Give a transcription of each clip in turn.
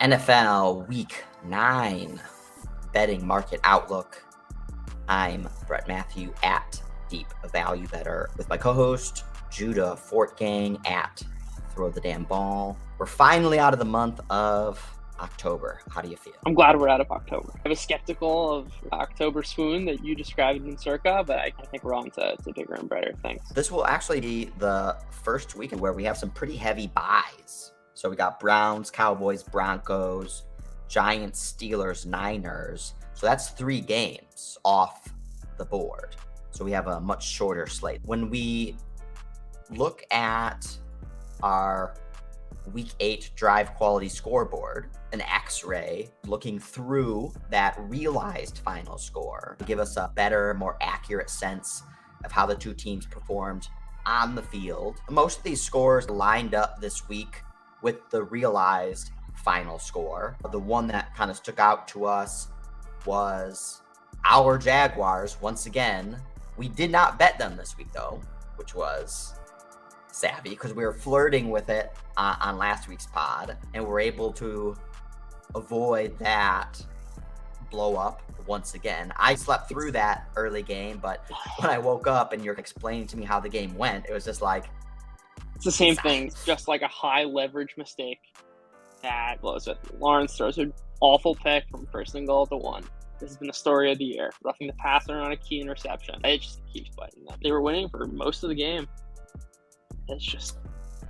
NFL Week 9 betting market outlook. I'm Brett Matthew at Deep Value Better with my co-host Judah Fortgang at Throw the Damn Ball. We're finally out of the month of October. How do you feel? I'm glad we're out of October. I was skeptical of October swoon that you described in Circa, but I think we're on to bigger and better things. This will actually be the first weekend where we have some pretty heavy buys. So we got Browns, Cowboys, Broncos, Giants, Steelers, Niners. So that's 3 games off the board. So we have a much shorter slate. When we look at our Week 8 drive quality scoreboard, an X-ray looking through that realized final score to give us a better, more accurate sense of how the two teams performed on the field. Most of these scores lined up this week with the realized final score. The one that kind of stuck out to us was our Jaguars. Once again, we did not bet them this week though, which was savvy because we were flirting with it on last week's pod, and we're able to avoid that blow up once again. I slept through that early game, but when I woke up and you're explaining to me how the game went, it was just like, it's the same thing, just like a high leverage mistake that blows it. Lawrence throws an awful pick from first and goal to 1. This has been the story of the year. Roughing the passer on a key interception. It just keeps biting them. They were winning for most of the game. It's just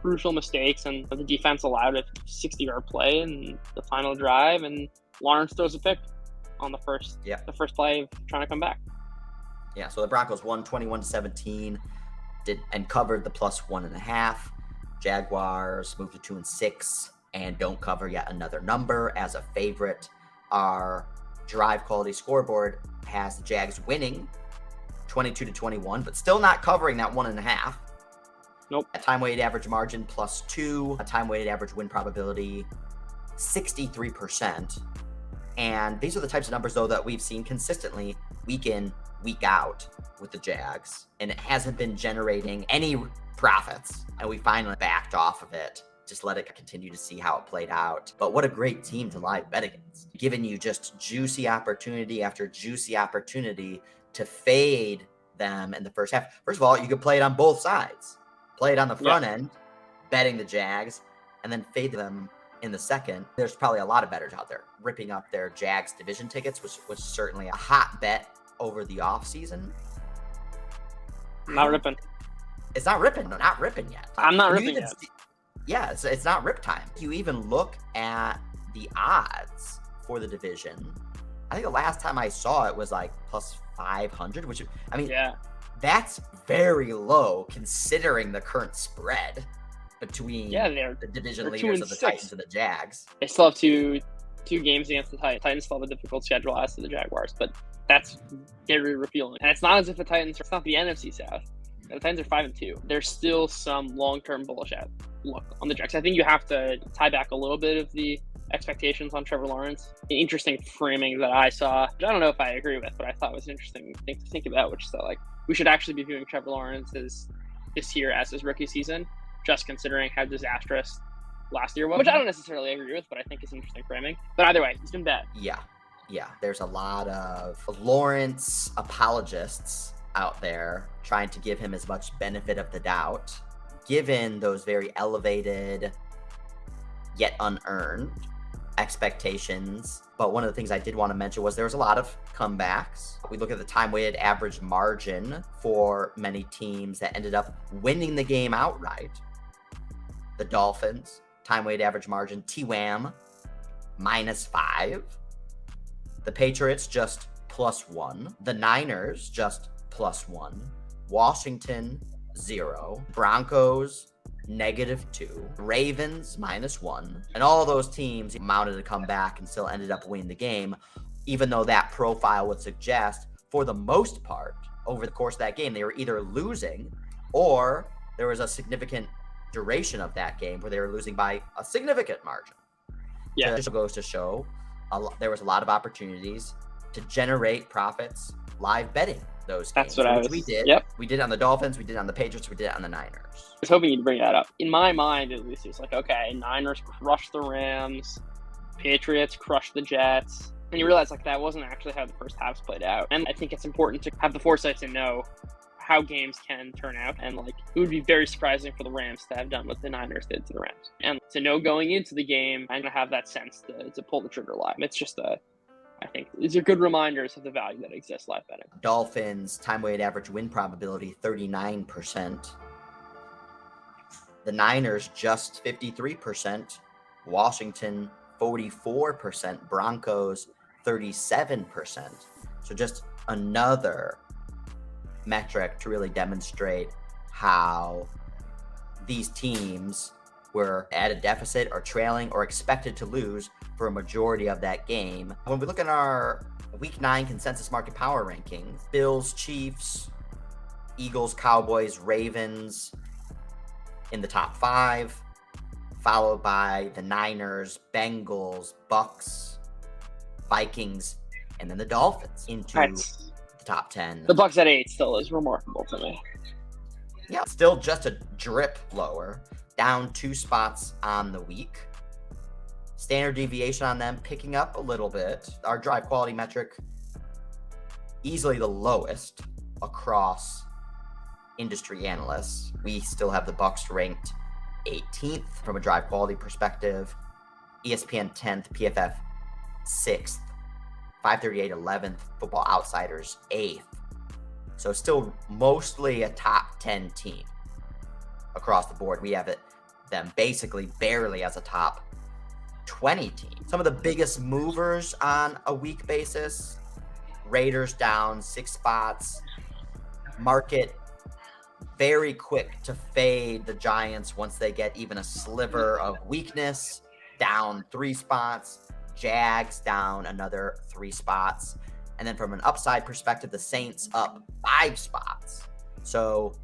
crucial mistakes, and the defense allowed a 60-yard play in the final drive, and Lawrence throws a pick on the first play of trying to come back. Yeah, so the Broncos won 21-17. And covered the plus 1.5. Jaguars moved to 2-6 and don't cover yet another number as a favorite. Our drive quality scoreboard has the Jags winning 22-21, but still not covering that 1.5. Nope. A time weighted average margin plus 2, a time weighted average win probability 63%. And these are the types of numbers though that we've seen consistently week in, week out with the Jags, and it hasn't been generating any profits, and we finally backed off of it. Just let it continue to see how it played out. But what a great team to live bet against, giving you just juicy opportunity after juicy opportunity to fade them in the first half. First of all, you could play it on both sides. Play it on the front end, betting the Jags, and then fade them in the second. There's probably a lot of bettors out there ripping up their Jags division tickets, which was certainly a hot bet over the offseason. Not ripping. It's not ripping. No, not ripping yet. I'm not ripping yet. Yeah, it's not rip time. You even look at the odds for the division. I think the last time I saw it was like plus 500, which, I mean, that's very low considering the current spread between the division leaders of the Titans and the Jags. They still have two games against the Titans. Titans still have a difficult schedule as to the Jaguars, but that's very appealing. And it's not as if the Titans, it's not the NFC South. The Titans are 5-2. There's still some long-term bullish look on the Jags. I think you have to tie back a little bit of the expectations on Trevor Lawrence. An interesting framing that I saw, which I don't know if I agree with, but I thought was an interesting thing to think about, which is that like we should actually be viewing Trevor Lawrence this year as his rookie season, just considering how disastrous last year was, which I don't necessarily agree with, but I think it's an interesting framing. But either way, he's been bad. Yeah, there's a lot of Lawrence apologists out there trying to give him as much benefit of the doubt, given those very elevated yet unearned expectations. But one of the things I did want to mention was there was a lot of comebacks. We look at the time-weighted average margin for many teams that ended up winning the game outright. The Dolphins, time-weighted average margin, TWAM, -5. The Patriots, just +1. The Niners, just +1. Washington, 0. Broncos, -2. Ravens, -1. And all those teams mounted to come back and still ended up winning the game, even though that profile would suggest, for the most part, over the course of that game, they were either losing or there was a significant duration of that game where they were losing by a significant margin. Yeah. It just goes to show there was a lot of opportunities to generate profits live betting those games. That's what we did. Yep. We did it on the Dolphins, we did it on the Patriots, we did it on the Niners. I was hoping you'd bring that up. In my mind, at least, it's like, okay, Niners crushed the Rams. Patriots crushed the Jets. And you realize like that wasn't actually how the first halves played out. And I think it's important to have the foresight to know how games can turn out. And like it would be very surprising for the Rams to have done what the Niners did to the Rams. And to know going into the game and to have that sense to pull the trigger live. It's just I think these are good reminders of the value that exists live betting. Dolphins time-weighted average win probability 39%. The Niners just 53%. Washington 44%. Broncos 37%. So just another metric to really demonstrate how these teams were at a deficit or trailing or expected to lose for a majority of that game. When we look at our Week 9 consensus market power rankings, Bills, Chiefs, Eagles, Cowboys, Ravens in the top 5, followed by the Niners, Bengals, Bucs, Vikings, and then the Dolphins into the top 10. The Bucs at 8 still is remarkable to me. Yeah, still just a drip lower, down 2 spots on the week. Standard deviation on them picking up a little bit. Our drive quality metric, easily the lowest across industry analysts. We still have the Bucs ranked 18th from a drive quality perspective, ESPN 10th, PFF 6th, 538 11th, Football Outsiders 8th. So still mostly a top 10 team across the board. We have them basically barely as a top 20 team. Some of the biggest movers on a week basis: Raiders down 6 spots. Market very quick to fade the Giants once they get even a sliver of weakness, down 3 spots. Jags down another 3 spots. And then from an upside perspective, the Saints up 5 spots. So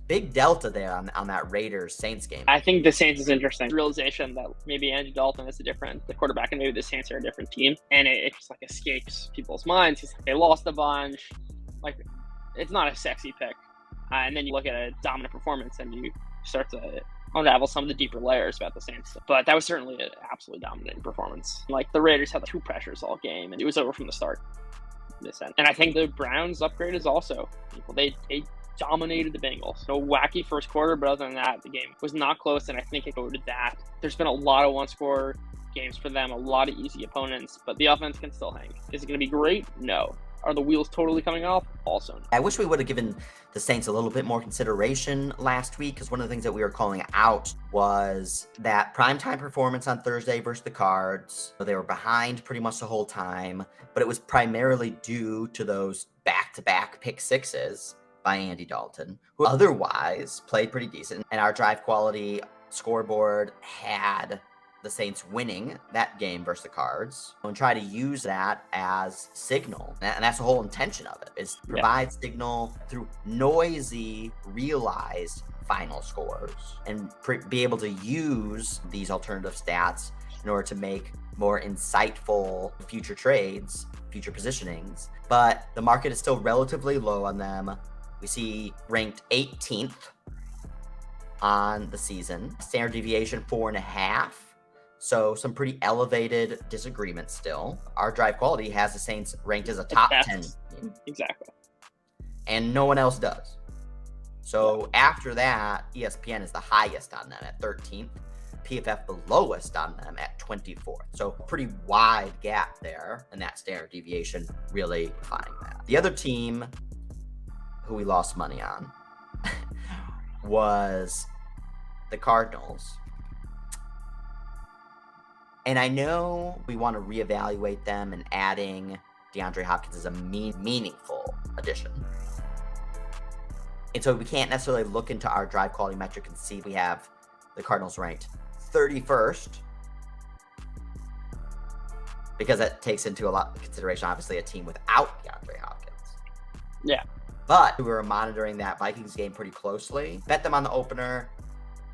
big delta there on that Raiders-Saints game. I think the Saints is interesting. Realization that maybe Andy Dalton is the quarterback, and maybe the Saints are a different team. And it just like escapes people's minds. He's like, they lost a bunch. Like, it's not a sexy pick. And then you look at a dominant performance and you start to unravel some of the deeper layers about the Saints. But that was certainly an absolutely dominating performance. Like, the Raiders had 2 pressures all game, and it was over from the start. And I think the Browns upgrade is also equal. They dominated the Bengals. So wacky first quarter, but other than that, the game was not close, and I think it go to that. There's been a lot of one-score games for them, a lot of easy opponents, but the offense can still hang. Is it going to be great? No. Are the wheels totally coming off? Also no. I wish we would have given the Saints a little bit more consideration last week, because one of the things that we were calling out was that primetime performance on Thursday versus the Cards. They were behind pretty much the whole time, but it was primarily due to those back-to-back pick sixes by Andy Dalton, who otherwise played pretty decent. And our drive quality scoreboard had the Saints winning that game versus the Cards, and try to use that as signal. And that's the whole intention of it, is to provide signal through noisy, realized final scores, and be able to use these alternative stats in order to make more insightful future trades, future positionings. But the market is still relatively low on them. We see ranked 18th on the season. Standard deviation 4.5. So some pretty elevated disagreement still. Our drive quality has the Saints ranked as a top 10 team. Exactly. And no one else does. So after that, ESPN is the highest on them at 13th. PFF the lowest on them at 24th. So pretty wide gap there. And that standard deviation really defining that. The other team who we lost money on was the Cardinals. And I know we want to reevaluate them, and adding DeAndre Hopkins is a meaningful addition. And so we can't necessarily look into our drive quality metric and see we have the Cardinals ranked 31st, because that takes into a lot of consideration, obviously, a team without DeAndre Hopkins. Yeah. But we were monitoring that Vikings game pretty closely. Bet them on the opener,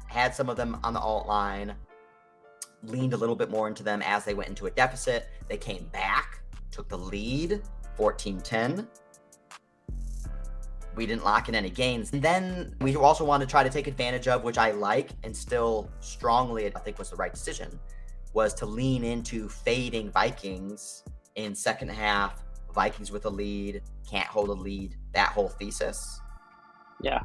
had some of them on the alt line, leaned a little bit more into them as they went into a deficit. They came back, took the lead, 14-10. We didn't lock in any gains. And then we also wanted to try to take advantage of, which I like and still strongly I think was the right decision, was to lean into fading Vikings in second half. Vikings with a lead, can't hold a lead, that whole thesis. Yeah.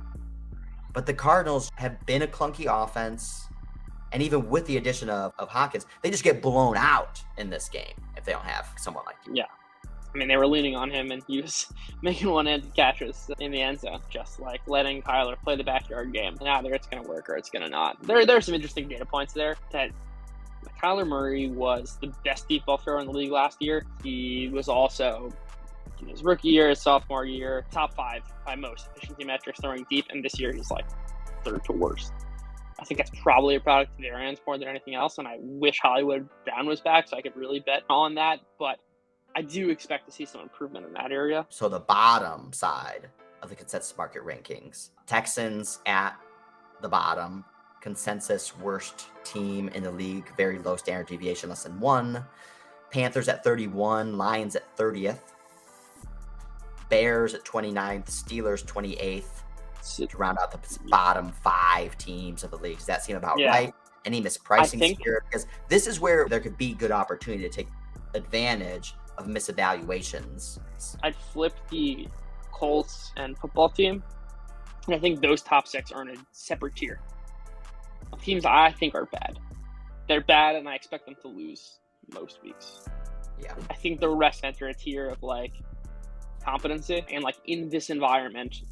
But the Cardinals have been a clunky offense, and even with the addition of Hopkins, they just get blown out in this game if they don't have someone like you. Yeah. I mean, they were leaning on him, and he was making one-handed catches in the end zone, just like letting Kyler play the backyard game. And either it's going to work or it's going to not. There are some interesting data points there that Kyler Murray was the best deep ball thrower in the league last year. He was also, in his rookie year, his sophomore year, top 5 by most efficiency metrics throwing deep. And this year, he's like third to worst. I think that's probably a product of variance more than anything else. And I wish Hollywood Brown was back so I could really bet on that. But I do expect to see some improvement in that area. So the bottom side of the consensus market rankings, Texans at the bottom, consensus worst team in the league, very low standard deviation, less than 1. Panthers at 31, Lions at 30th, Bears at 29th, Steelers 28th, to round out the bottom 5 teams of the league. Does that seem about right? Any mispricing here? Because this is where there could be good opportunity to take advantage of misevaluations. I'd flip the Colts and football team, and I think those top 6 are in a separate tier of teams I think are bad. They're bad, and I expect them to lose most weeks. Yeah. I think the rest enter a tier of like competency, and like in this environment,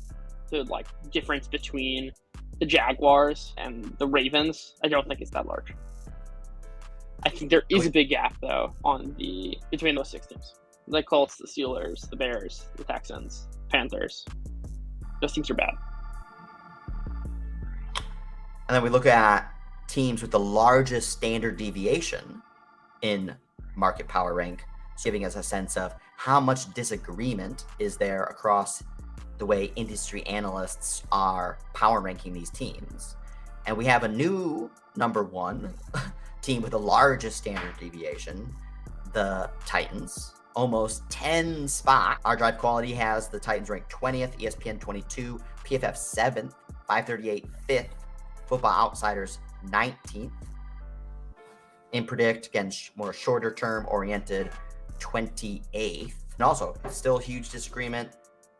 the like difference between the Jaguars and the Ravens, I don't think it's that large. I think there is a big gap though between those 6 teams. The Colts, the Steelers, the Bears, the Texans, Panthers. Those teams are bad. And then we look at teams with the largest standard deviation in market power rank, giving us a sense of how much disagreement is there across the way industry analysts are power ranking these teams. And we have a new number 1 team with the largest standard deviation, the Titans, almost 10 spots. Our Drive Quality has the Titans ranked 20th, ESPN 22, PFF 7th, 538 5th, Football Outsiders 19th. In Predict, again, more shorter term oriented, 28th. And also, still huge disagreement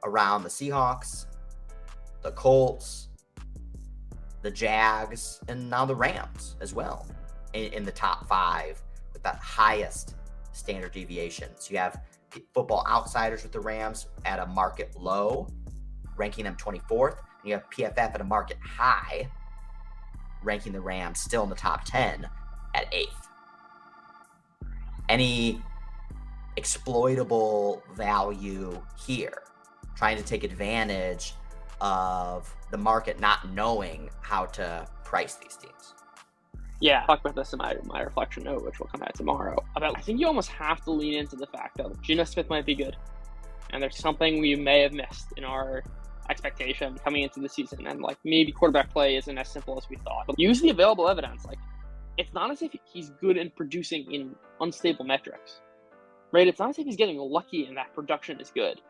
around the Seahawks, the Colts, the Jags, and now the Rams as well in the top 5 with that highest standard deviation. So you have Football Outsiders with the Rams at a market low, ranking them 24th. And you have PFF at a market high, ranking the Rams still in the top 10 at 8th. Any exploitable value here, trying to take advantage of the market not knowing how to price these teams? Yeah, I'll talk about this in my reflection note, which will come out tomorrow. I think you almost have to lean into the fact that Geno Smith might be good, and there's something we may have missed in our expectation coming into the season, and like maybe quarterback play isn't as simple as we thought. But use the available evidence. Like, it's not as if he's good in producing in unstable metrics, right? It's not as if he's getting lucky and that production is good.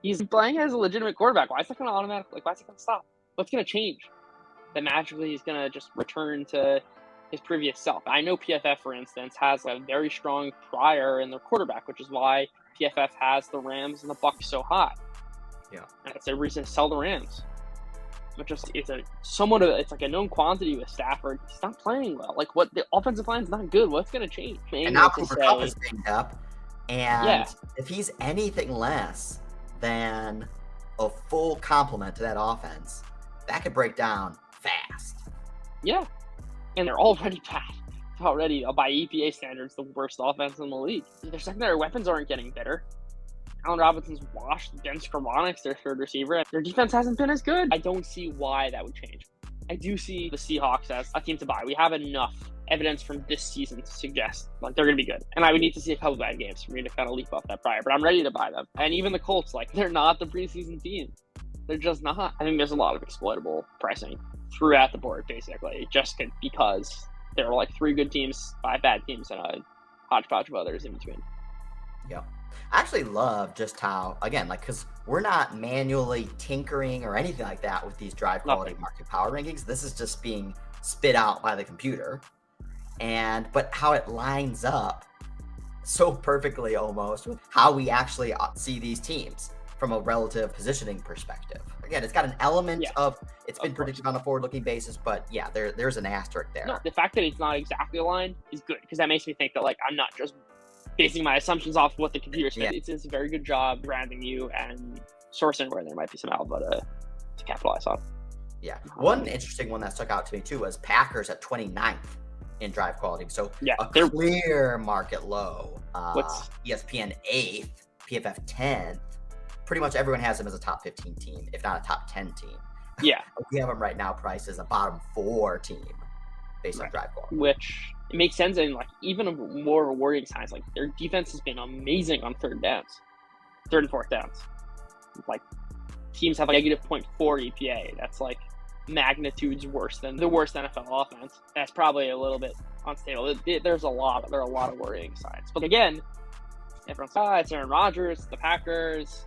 He's playing as a legitimate quarterback. Why is that going to automatically? Why is it going to stop? What's going to change? That magically he's going to just return to his previous self. I know PFF, for instance, has a very strong prior in their quarterback, which is why PFF has the Rams and the Bucs so high. Yeah, and it's a reason to sell the Rams. But just it's like a known quantity with Stafford. He's not playing well. Like, what the offensive line is not good. What's going to change? And now Cooper Kupp is banged up, and if he's anything less than a full complement to that offense, that could break down fast. Yeah. And they're already bad. Already, by EPA standards, the worst offense in the league. Their secondary weapons aren't getting better. Allen Robinson's washed. Ben Skravonic's their third receiver. Their defense hasn't been as good. I don't see why that would change. I do see the Seahawks as a team to buy. We have enough evidence from this season to suggest like they're going to be good. And I would need to see a couple bad games for me to kind of leap off that prior. But I'm ready to buy them. And even the Colts, like, they're not the preseason team. They're just not. I think there's a lot of exploitable pricing throughout the board, basically, just because there are like 3 good teams, 5 bad teams, and a hodgepodge of others in between. Yeah. I actually love just how, again, like, because we're not manually tinkering or anything like that with these Drive Quality market power rankings. This is just being spit out by the computer. but how it lines up so perfectly almost with how we actually see these teams from a relative positioning perspective. Again, it's got an element of it's been predicted on a forward-looking basis, but yeah, there's an asterisk there. No, the fact that it's not exactly aligned is good because that makes me think that like I'm not just basing my assumptions off what the computer said. It's a very good job branding you and sourcing where there might be some alpha to capitalize on. Yeah. One interesting one that stuck out to me too was Packers at 29th in drive quality. So a clear market low. ESPN 8th, PFF 10th. Pretty much everyone has them as a top 15 team, if not a top 10 team. Yeah. We have them right now priced as a bottom 4 team based on drive quality. Which it makes sense, and like even more worrying signs, like their defense has been amazing on third and fourth downs. Like teams have like -0.4 EPA. That's like magnitudes worse than the worst NFL offense. That's probably a little bit unstable. There are a lot of worrying signs. But again, everyone's it's Aaron Rodgers, the Packers.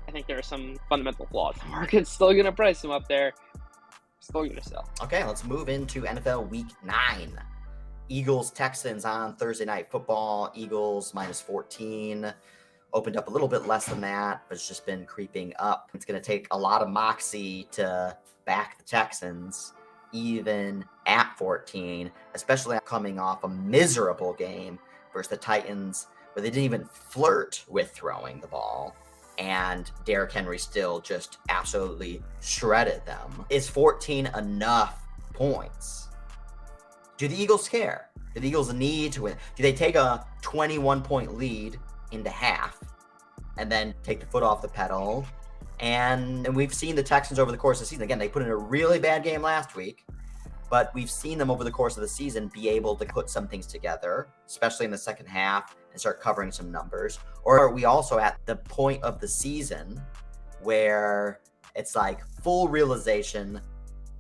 I think there are some fundamental flaws. The market's still going to price them up there. Still going to sell. Okay, let's move into NFL Week 9. Eagles, Texans on Thursday Night Football. Eagles -14. Opened up a little bit less than that, but it's just been creeping up. It's going to take a lot of moxie to back the Texans, even at 14, especially coming off a miserable game versus the Titans, where they didn't even flirt with throwing the ball. And Derrick Henry still just absolutely shredded them. Is 14 enough points? Do the Eagles care? Do the Eagles need to win? Do they take a 21-point lead into half and then take the foot off the pedal? And we've seen the Texans over the course of the season. Again, they put in a really bad game last week, but we've seen them over the course of the season be able to put some things together, especially in the second half, and start covering some numbers. Or are we also at the point of the season where it's like full realization,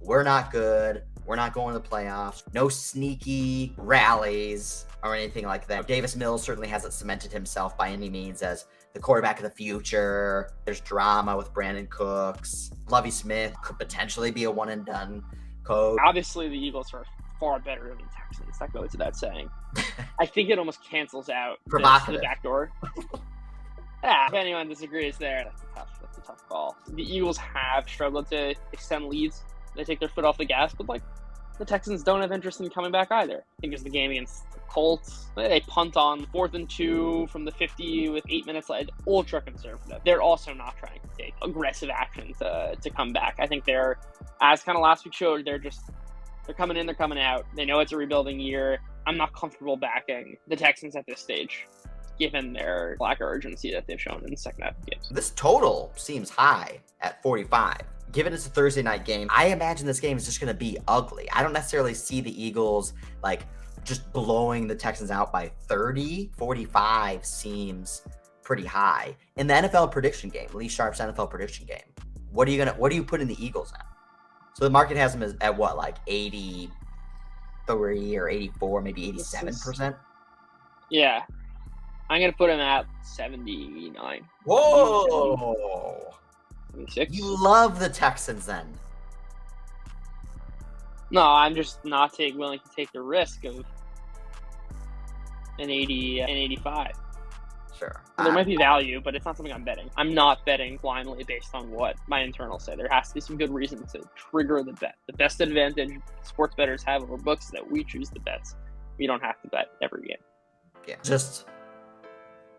we're not good, we're not going to the playoffs, no sneaky rallies or anything like that. Davis Mills certainly hasn't cemented himself by any means as the quarterback of the future. There's drama with Brandon Cooks. Lovie Smith could potentially be a one and done coach. Obviously, the Eagles are far better than the Texans. That goes without saying. I think it almost cancels out the backdoor. Yeah, if anyone disagrees there, that's a tough call. The Eagles have struggled to extend leads. They take their foot off the gas, but like the Texans don't have interest in coming back either. I think it's the game against the Colts. They punt on 4th and 2 from the 50 with 8 minutes left. Ultra conservative. They're also not trying to take aggressive action to come back. I think they're, as kind of last week showed, they're coming in, they're coming out. They know it's a rebuilding year. I'm not comfortable backing the Texans at this stage, given their lack of urgency that they've shown in the second half of games. This total seems high at 45. Given it's a Thursday night game, I imagine this game is just going to be ugly. I don't necessarily see the Eagles like just blowing the Texans out by 30. 45 seems pretty high. In the NFL prediction game, Lee Sharp's NFL prediction game, what do you put in the Eagles at? So the market has them at what, like 83 or 84, maybe 87%? Yeah. I'm going to put him at 79. Whoa! 76. You love the Texans then. No, I'm just not willing to take the risk of an 80 and 85. Sure. There might be value, but it's not something I'm betting. I'm not betting blindly based on what my internals say. There has to be some good reason to trigger the bet. The best advantage sports bettors have over books is that we choose the bets. We don't have to bet every game. Yeah. Just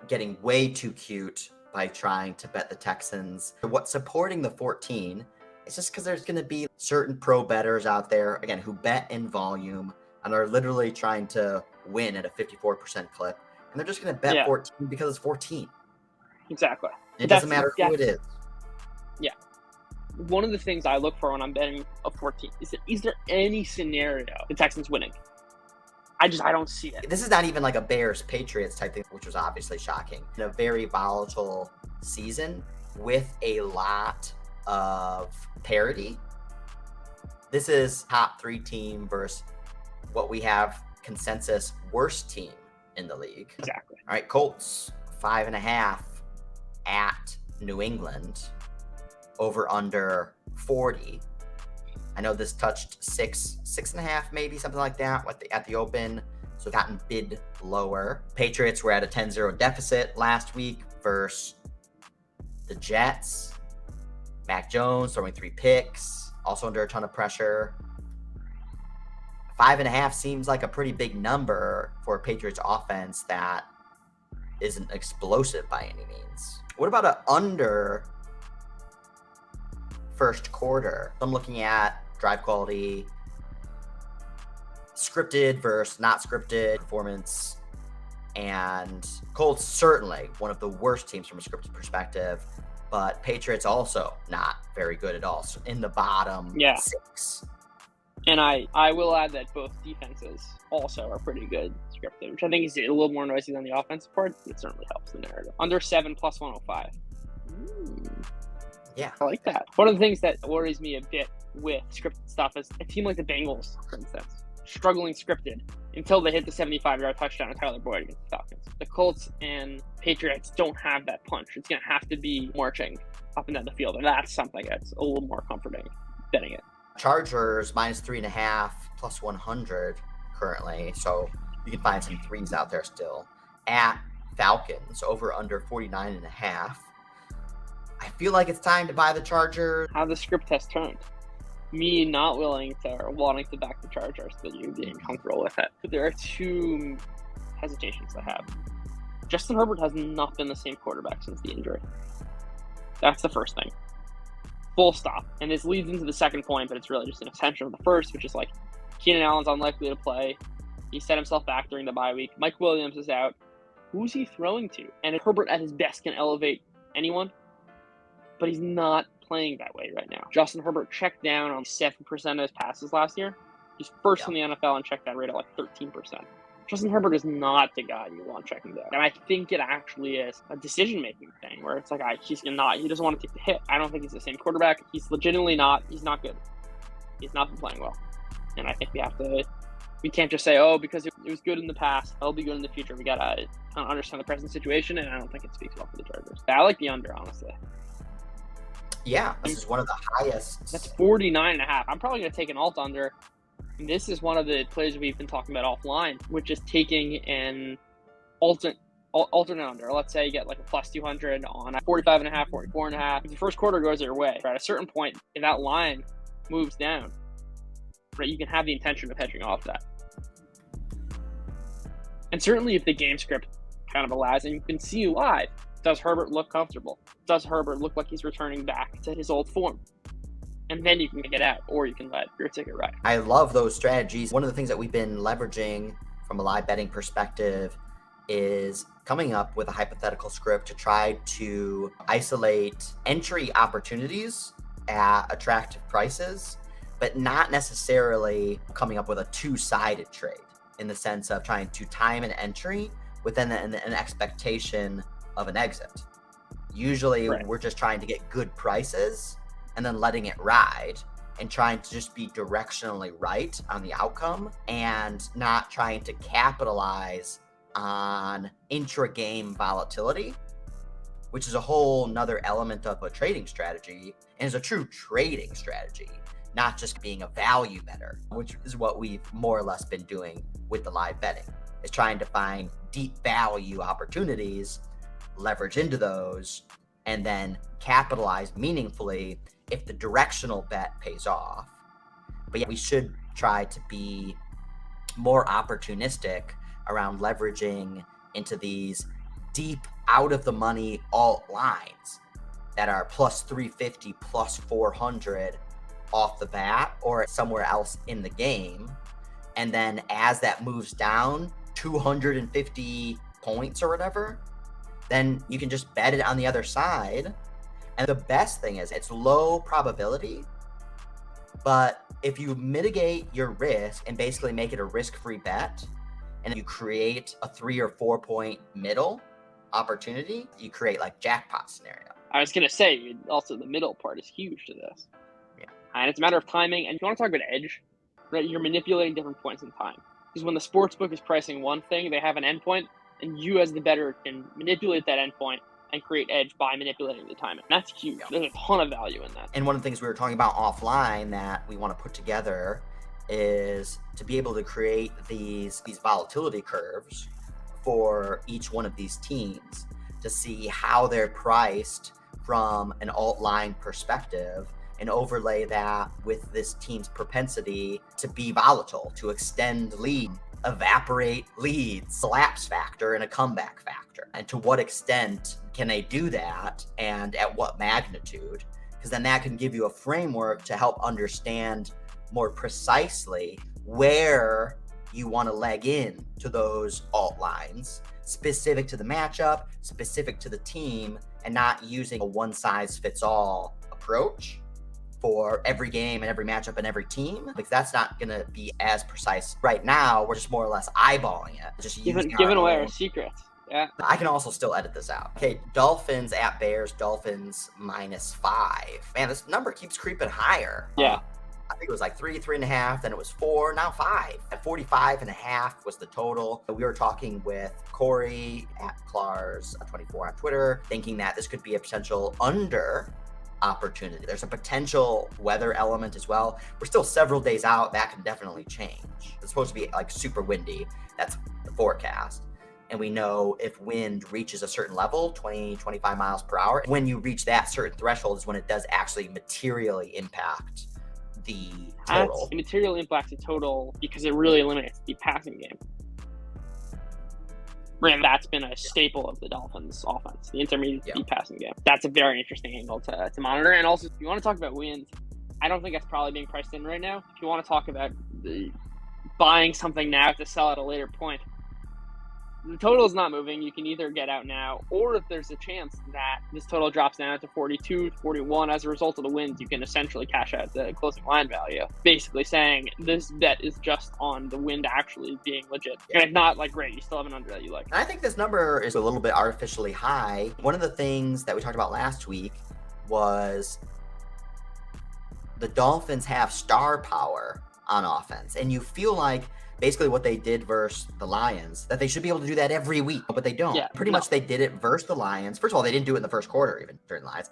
getting way too cute by trying to bet the Texans. What's supporting the 14 is just because there's going to be certain pro bettors out there, again, who bet in volume and are literally trying to win at a 54% clip. And they're just going to bet 14 because it's 14. Exactly. It doesn't matter who it is. Yeah. One of the things I look for when I'm betting a 14 is there any scenario the Texans winning? I don't see it. This is not even like a Bears-Patriots type thing, which was obviously shocking. In a very volatile season with a lot of parity, this is top 3 team versus what we have consensus worst team in the league. Exactly. All right, Colts 5.5 at New England, over under 40. I know this touched 6.5, maybe something like that at the open. So gotten bid lower. Patriots were at a 10-0 deficit last week versus the Jets. Mac Jones throwing 3 picks, also under a ton of pressure. 5.5 seems like a pretty big number for a Patriots offense that isn't explosive by any means. What about an under first quarter? I'm looking at drive quality, scripted versus not scripted performance, and Colts certainly one of the worst teams from a scripted perspective, but Patriots also not very good at all. So in the bottom 6. And I will add that both defenses also are pretty good scripted, which I think is a little more noisy than the offensive part. It certainly helps the narrative. Under 7 plus 105. Yeah. I like that. One of the things that worries me a bit with scripted stuff is a team like the Bengals, for instance, struggling scripted until they hit the 75-yard touchdown of Tyler Boyd against the Falcons. The Colts and Patriots don't have that punch. It's going to have to be marching up and down the field, and that's something that's a little more comforting betting it. Chargers -3.5 plus 100 currently, so you can find some threes out there still. At Falcons, over under 49.5. I feel like it's time to buy the Chargers. How the script has turned. Me not willing to or wanting to back the Chargers, but you being comfortable with it. But there are 2 hesitations I have. Justin Herbert has not been the same quarterback since the injury. That's the first thing. Full stop. And this leads into the second point, but it's really just an extension of the first, which is like Keenan Allen's unlikely to play. He set himself back during the bye week. Mike Williams is out. Who's he throwing to? And Herbert at his best can elevate anyone, but he's not playing that way right now. Justin Herbert checked down on 7% of his passes last year. He's first in the NFL and checked that rate at like 13%. Justin Herbert is not the guy you want checking down. And I think it actually is a decision-making thing where it's like, he doesn't want to take the hit. I don't think he's the same quarterback. He's legitimately not. He's not good. He's not been playing well. And I think we can't just say, because it was good in the past, it'll be good in the future. We got to understand the present situation, and I don't think it speaks well for the Chargers. I like the under, honestly. Yeah, this is one of the highest. That's 49.5. I'm probably going to take an alt under. And this is one of the plays we've been talking about offline, which is taking an alternate under. Let's say you get like a plus 200 on 45.5, 44.5. If the first quarter goes your way, at a certain point, if that line moves down, right, you can have the intention of hedging off that. And certainly if the game script kind of allows, and you can see live, does Herbert look comfortable? Does Herbert look like he's returning back to his old form? And then you can get out, or you can let your ticket ride. I love those strategies. One of the things that we've been leveraging from a live betting perspective is coming up with a hypothetical script to try to isolate entry opportunities at attractive prices, but not necessarily coming up with a two-sided trade in the sense of trying to time an entry within an expectation of an exit. Usually we're just trying to get good prices and then letting it ride and trying to just be directionally right on the outcome and not trying to capitalize on intra-game volatility, which is a whole nother element of a trading strategy and is a true trading strategy, not just being a value better, which is what we've more or less been doing with the live betting, is trying to find deep value opportunities, leverage into those, and then capitalize meaningfully if the directional bet pays off. But yeah, we should try to be more opportunistic around leveraging into these deep out of the money alt lines that are plus 350, plus 400 off the bat or somewhere else in the game. And then as that moves down 250 points or whatever, then you can just bet it on the other side. And the best thing is it's low probability, but if you mitigate your risk and basically make it a risk-free bet, and you create a 3 or 4 point middle opportunity, you create like jackpot scenario. I was going to say, also the middle part is huge to this. Yeah. And it's a matter of timing. And if you want to talk about edge, right, you're manipulating different points in time. Because when the sports book is pricing one thing, they have an endpoint, and you as the bettor can manipulate that endpoint and create edge by manipulating the timing. That's huge. There's a ton of value in that. And one of the things we were talking about offline that we want to put together is to be able to create these volatility curves for each one of these teams to see how they're priced from an alt line perspective and overlay that with this team's propensity to be volatile, to extend lead, evaporate leads, lapse factor, and a comeback factor. And to what extent can they do that, and at what magnitude? Because then that can give you a framework to help understand more precisely where you want to leg in to those alt lines, specific to the matchup, specific to the team, and not using a one-size-fits-all approach for every game and every matchup and every team, because that's not going to be as precise. Right now, we're just more or less eyeballing it, just giving away our secrets. Yeah. I can also still edit this out. Okay, Dolphins at Bears, Dolphins -5. Man, this number keeps creeping higher. Yeah. I think it was like 3.5, then it was 4, now 5. At 45.5 was the total. We were talking with Corey at Clars24 on Twitter, thinking that this could be a potential under opportunity. There's a potential weather element as well. We're still several days out. That can definitely change. It's supposed to be like super windy. That's the forecast. And we know if wind reaches a certain level, 20, 25 miles per hour, when you reach that certain threshold is when it does actually materially impact the total. That's material impact to total because it really eliminates the passing game. And that's been a staple of the Dolphins offense, the intermediate deep passing game. That's a very interesting angle to monitor. And also, if you want to talk about wins, I don't think that's probably being priced in right now. If you want to talk about buying something now to sell at a later point, the total is not moving. You can either get out now, or if there's a chance that this total drops down to 42, 41 as a result of the wins, you can essentially cash out the closing line value. Basically saying this bet is just on the wind actually being legit. And if not, like, great, you still have an under that you like. I think this number is a little bit artificially high. One of the things that we talked about last week was the Dolphins have star power on offense, and you feel like basically what they did versus the Lions, that they should be able to do that every week, but they don't. Yeah, Pretty much they did it versus the Lions. First of all, they didn't do it in the first quarter, even during the Lions.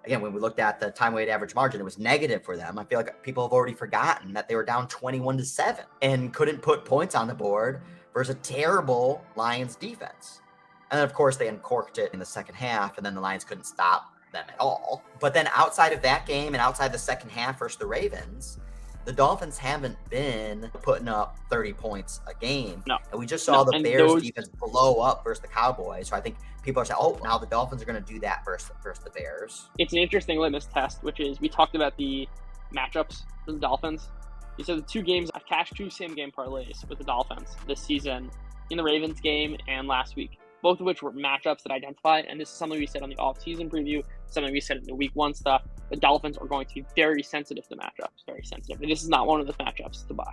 Again, when we looked at the time-weighted average margin, it was negative for them. I feel like people have already forgotten that they were down 21-7 and couldn't put points on the board versus a terrible Lions defense. And then, of course, they uncorked it in the second half, and then the Lions couldn't stop them at all. But then outside of that game and outside the second half versus the Ravens, the Dolphins haven't been putting up 30 points a game. No. And we just saw the Bears defense blow up versus the Cowboys. So I think people are saying, oh, now the Dolphins are going to do that versus the Bears. It's an interesting litmus test, which is we talked about the matchups for the Dolphins. You said the two games, I've cashed 2 same-game parlays with the Dolphins this season in the Ravens game and last week, both of which were matchups that identified. And this is something we said on the off-season preview, something we said in the week 1 stuff. The Dolphins are going to be very sensitive to matchups, very sensitive. And this is not one of those matchups to buy.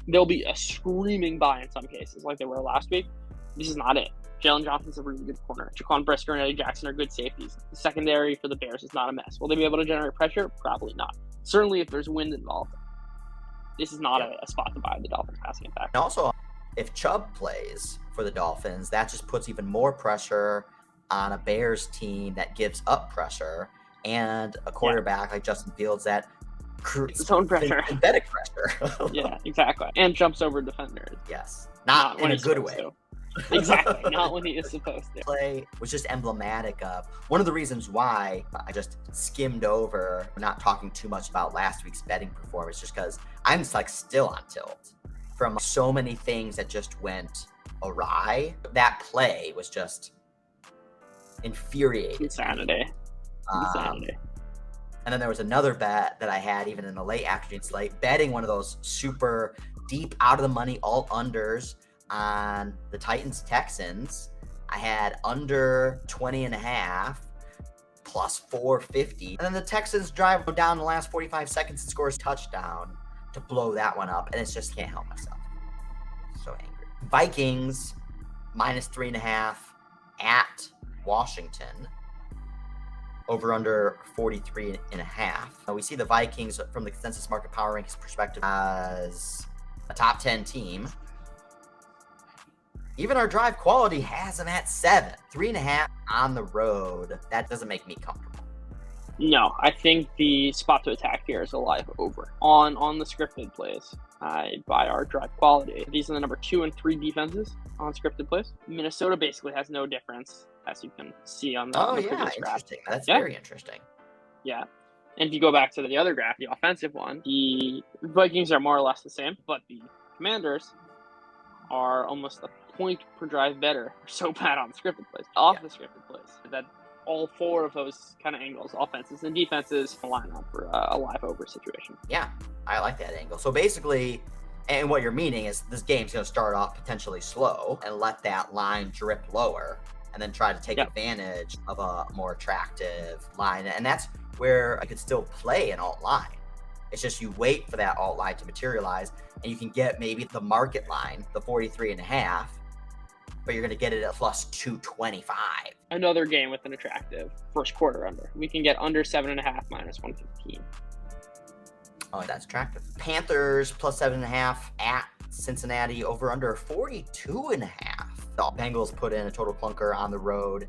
There'll be a screaming buy in some cases, like they were last week. This is not it. Jalen Johnson's a really good corner. Jaquan Brisker and Eddie Jackson are good safeties. The secondary for the Bears is not a mess. Will they be able to generate pressure? Probably not. Certainly if there's wind involved, this is not a spot to buy the Dolphins passing attack. And also, if Chubb plays for the Dolphins, that just puts even more pressure on a Bears team that gives up pressure, and a quarterback like Justin Fields that creates its own pressure, synthetic pressure. Yeah, exactly. And jumps over defenders. Yes. Not in a good way. Exactly. Not when he is supposed to. Play was just emblematic of one of the reasons why I just skimmed over, not talking too much about last week's betting performance, just because I'm like still on tilt from so many things that just went awry. That play was just infuriating. Insanity. And then there was another bet that I had even in the late afternoon slate, betting one of those super deep out of the money alt unders on the Titans Texans. I had under 20.5 plus 450. And then the Texans drive down the last 45 seconds and scores a touchdown to blow that one up. And it's just can't help myself. So angry. Vikings -3.5 at Washington. Over under 43.5. We see the Vikings from the consensus market power rankings perspective as a top 10 team. Even our drive quality has them at 7. 3.5 on the road. That doesn't make me comfortable. No, I think the spot to attack here is a live over. On the scripted plays, by our drive quality. These are the number 2 and 3 defenses on scripted plays. Minnesota basically has no difference, as you can see on the previous graph. Interesting. That's very interesting. Yeah. And if you go back to the other graph, the offensive one, the Vikings are more or less the same, but the Commanders are almost a point per drive better. They're so bad on scripted plays. Off the scripted plays. That all 4 of those kind of angles, offenses and defenses, line up for a live over situation. Yeah, I like that angle. So basically, and what you're meaning is this game's going to start off potentially slow and let that line drip lower and then try to take advantage of a more attractive line. And that's where I could still play an alt line. It's just you wait for that alt line to materialize and you can get maybe the market line, the 43.5, but you're going to get it at plus 225. Another game with an attractive first quarter under. We can get under 7.5 minus 115. Oh, that's attractive. Panthers plus 7.5 at Cincinnati, over under 42.5. The Bengals put in a total clunker on the road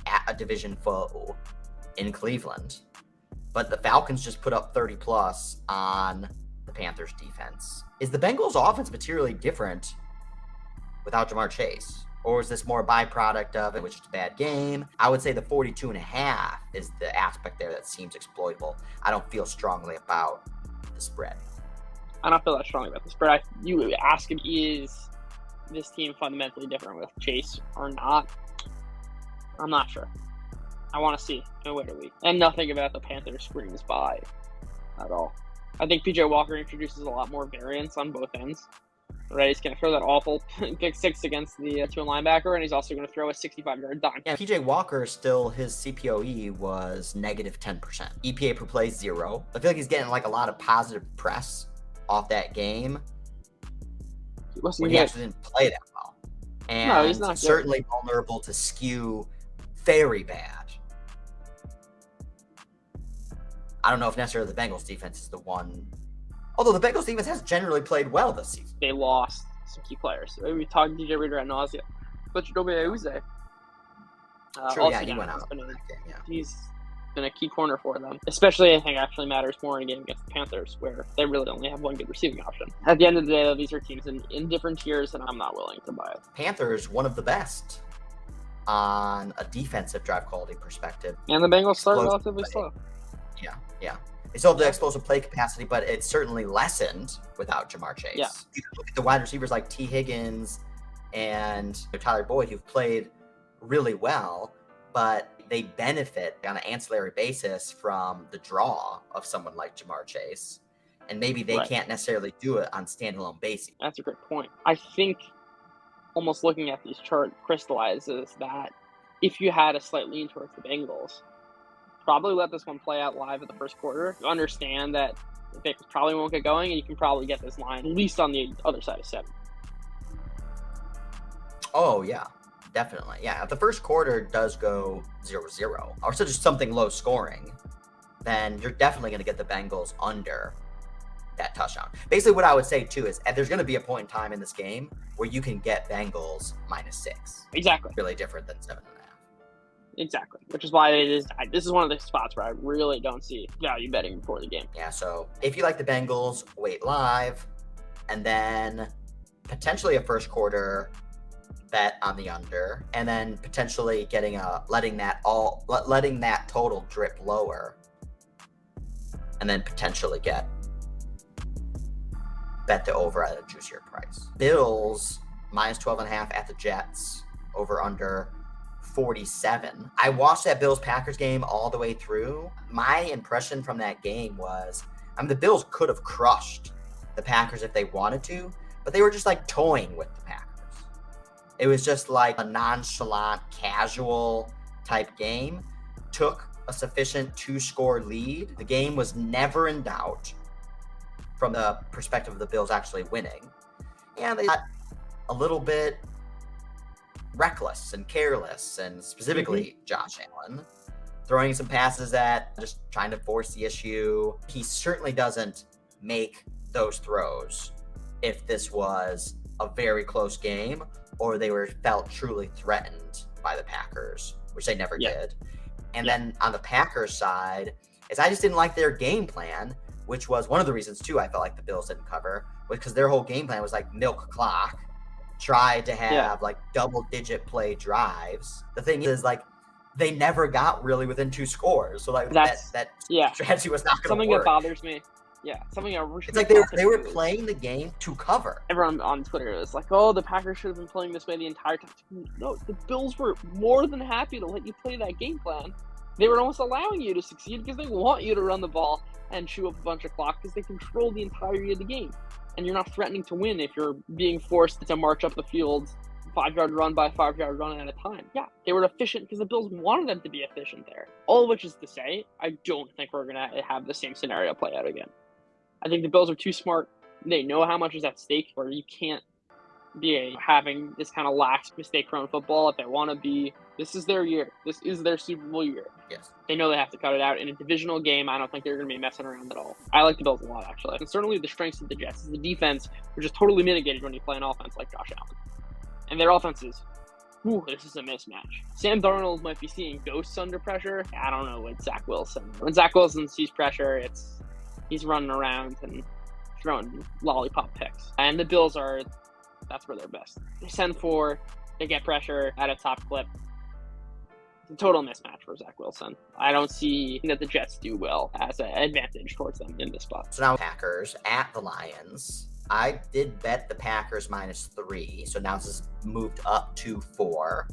at a division foe in Cleveland. But the Falcons just put up 30 plus on the Panthers defense. Is the Bengals offense materially different without Jamar Chase? Or is this more a byproduct of it, which is a bad game? I would say the 42.5 is the aspect there that seems exploitable. I don't feel strongly about the spread. I don't feel that strongly about the spread. You ask him, is this team fundamentally different with Chase or not? I'm not sure. I want to see in a later week. And nothing about the Panthers screams by at all. I think PJ Walker introduces a lot more variance on both ends. Right, he's going to throw that awful pick 6 against the 2 linebacker, and he's also going to throw a 65-yard dunk. Yeah, PJ Walker still, his CPOE was negative 10%. EPA per play, 0. I feel like he's getting like a lot of positive press off that game. He actually didn't play that well. And no, he's not certainly vulnerable to skew very bad. I don't know if necessarily the Bengals defense is the one. Although the Bengals defense has generally played well this season. They lost some key players. We talked DJ Reader at nausea. But Jadobe Auze. True, he went out. He's been a key corner for them. Especially, I think, actually matters more in a game against the Panthers, where they really only have one good receiving option. At the end of the day, though, these are teams in different tiers, and I'm not willing to buy it. Panthers, one of the best on a defensive drive quality perspective. And the Bengals start relatively slow. Yeah. They still have the explosive play capacity, but it's certainly lessened without Jamar Chase. Yeah. You can look at the wide receivers like T. Higgins and Tyler Boyd, who've played really well, but they benefit on an ancillary basis from the draw of someone like Jamar Chase. And maybe they can't necessarily do it on standalone basis. That's a great point. I think almost looking at these chart crystallizes that if you had a slight lean towards the Bengals, probably let this one play out live in the first quarter. You understand that the Vikings probably won't get going, and you can probably get this line at least on the other side of 7. Oh, yeah, definitely. Yeah, if the first quarter does go 0-0, or so just something low scoring, then you're definitely going to get the Bengals under that touchdown. Basically, what I would say, too, is there's going to be a point in time in this game where you can get Bengals -6. Exactly. Really different than 7.5. Exactly, which is why this is one of the spots where I really don't see value betting before the game. Yeah, so if you like the Bengals, wait live, and then potentially a first quarter bet on the under, and then potentially getting letting that total drip lower, and then potentially bet the over at a juicier price. Bills -12.5 at the Jets, over under 47. I watched that Bills-Packers game all the way through. My impression from that game was, the Bills could have crushed the Packers if they wanted to, but they were just like toying with the Packers. It was just like a nonchalant, casual type game. Took a sufficient 2-score lead. The game was never in doubt from the perspective of the Bills actually winning. And they got a little bit reckless and careless, and specifically Josh Allen, throwing some passes at just trying to force the issue. He certainly doesn't make those throws if this was a very close game, or they felt truly threatened by the Packers, which they never did. And then on the Packers side, is I just didn't like their game plan, which was one of the reasons too I felt like the Bills didn't cover, was because their whole game plan was like milk clock, tried to have like double-digit play drives. The thing is, like, they never got really within 2 scores, so like that strategy was not going to work. Something that bothers me. Yeah, something I It's like they were playing the game to cover. Everyone on Twitter is like, "Oh, the Packers should have been playing this way the entire time." No, the Bills were more than happy to let you play that game plan. They were almost allowing you to succeed because they want you to run the ball and chew up a bunch of clock because they control the entirety of the game. And you're not threatening to win if you're being forced to march up the field 5-yard run by 5-yard run at a time. Yeah, they were efficient because the Bills wanted them to be efficient there. All of which is to say, I don't think we're going to have the same scenario play out again. I think the Bills are too smart. They know how much is at stake, where you can't be having this kind of lax, mistake-prone football if they want to be. This is their year. This is their Super Bowl year. Yes. They know they have to cut it out. In a divisional game, I don't think they're going to be messing around at all. I like the Bills a lot, actually. And certainly the strengths of the Jets is the defense, which is totally mitigated when you play an offense like Josh Allen. And their offense is, this is a mismatch. Sam Darnold might be seeing ghosts under pressure. I don't know with Zach Wilson. When Zach Wilson sees pressure, he's running around and throwing lollipop picks. And the Bills that's where they're best. They send 4, they get pressure at a top clip. It's a total mismatch for Zach Wilson. I don't see that the Jets do well as an advantage towards them in this spot. So now Packers at the Lions. I did bet the Packers -3, so now this is moved up to 4.